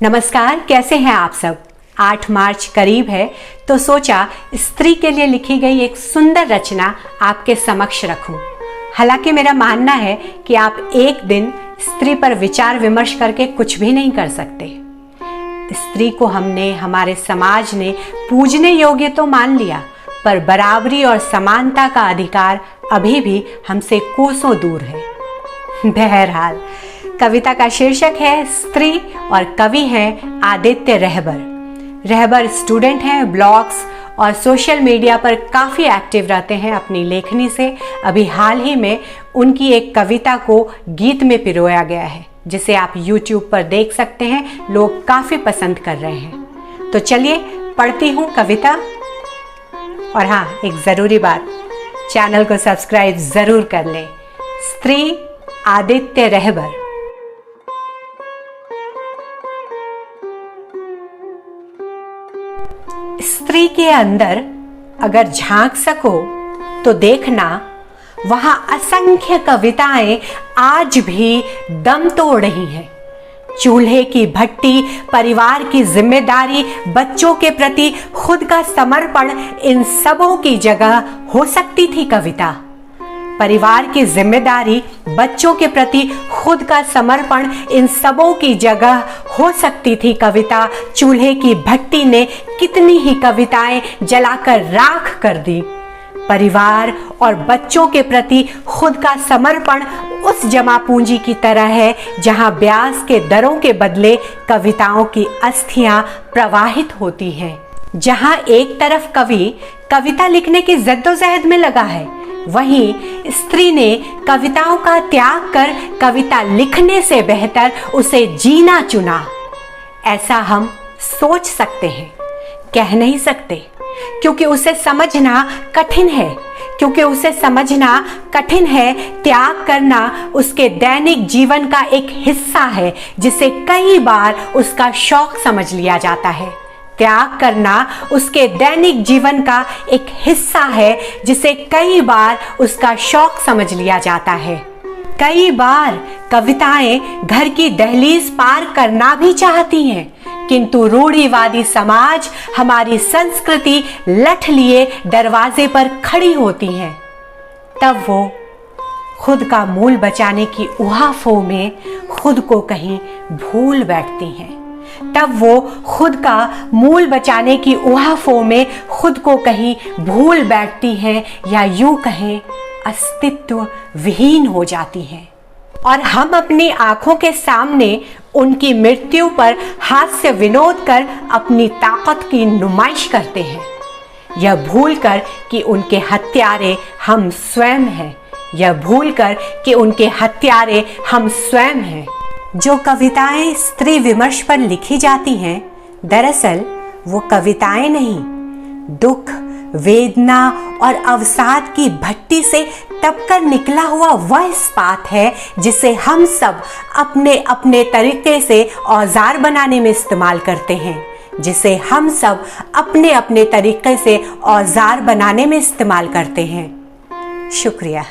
नमस्कार, कैसे हैं आप सब। 8 मार्च करीब है तो सोचा स्त्री के लिए लिखी गई एक सुंदर रचना आपके समक्ष रखूं। हालांकि मेरा मानना है कि आप एक दिन स्त्री पर विचार विमर्श करके कुछ भी नहीं कर सकते। स्त्री को हमने, हमारे समाज ने पूजने योग्य तो मान लिया, पर बराबरी और समानता का अधिकार अभी भी हमसे कोसों दूर है। बहरहाल, कविता का शीर्षक है स्त्री और कवि हैं आदित्य रहबर। रहबर स्टूडेंट हैं, ब्लॉग्स और सोशल मीडिया पर काफ़ी एक्टिव रहते हैं अपनी लेखनी से। अभी हाल ही में उनकी एक कविता को गीत में पिरोया गया है, जिसे आप YouTube पर देख सकते हैं। लोग काफ़ी पसंद कर रहे हैं। तो चलिए पढ़ती हूँ कविता। और हाँ, एक ज़रूरी बात, चैनल को सब्सक्राइब ज़रूर कर लें। स्त्री आदित्य रहबर। स्त्री के अंदर अगर झांक सको तो देखना, वहां असंख्य कविताएं आज भी दम तोड़ रही हैं। चूल्हे की भट्टी, परिवार की जिम्मेदारी, बच्चों के प्रति खुद का समर्पण, इन सबों की जगह हो सकती थी कविता। परिवार की जिम्मेदारी, बच्चों के प्रति खुद का समर्पण, इन सबों की जगह हो सकती थी कविता। चूल्हे की भट्टी ने कितनी ही कविताएं जलाकर राख कर दी। परिवार और बच्चों के प्रति खुद का समर्पण उस जमा पूंजी की तरह है जहां ब्याज के दरों के बदले कविताओं की अस्थियां प्रवाहित होती हैं। जहां एक तरफ कवि कविता लिखने की जद्दोजहद में लगा है, वहीं स्त्री ने कविताओं का त्याग कर कविता लिखने से बेहतर उसे जीना चुना। ऐसा हम सोच सकते हैं, कह नहीं सकते, क्योंकि उसे समझना कठिन है। त्याग करना उसके दैनिक जीवन का एक हिस्सा है, जिसे कई बार उसका शौक समझ लिया जाता है। त्याग करना उसके दैनिक जीवन का एक हिस्सा है, जिसे कई बार उसका शौक समझ लिया जाता है। कई बार कविताएं घर की दहलीज पार करना भी चाहती हैं, किंतु रूढ़िवादी समाज, हमारी संस्कृति लठ लिए दरवाजे पर खड़ी होती हैं। तब वो खुद का मूल बचाने की उहाफों में खुद को कहीं भूल बैठती हैं। या यूं कहें अस्तित्व विहीन हो जाती हैं। और हम अपनी आंखों के सामने उनकी मृत्यु पर हास्य विनोद कर अपनी ताकत की नुमाइश करते हैं, यह भूलकर कि उनके हत्यारे हम स्वयं हैं। जो कविताएं स्त्री विमर्श पर लिखी जाती हैं, दरअसल वो कविताएं नहीं, दुख, वेदना और अवसाद की भट्टी से तपकर निकला हुआ वह इस्पात है, जिसे हम सब अपने अपने तरीके से औजार बनाने में इस्तेमाल करते हैं। शुक्रिया।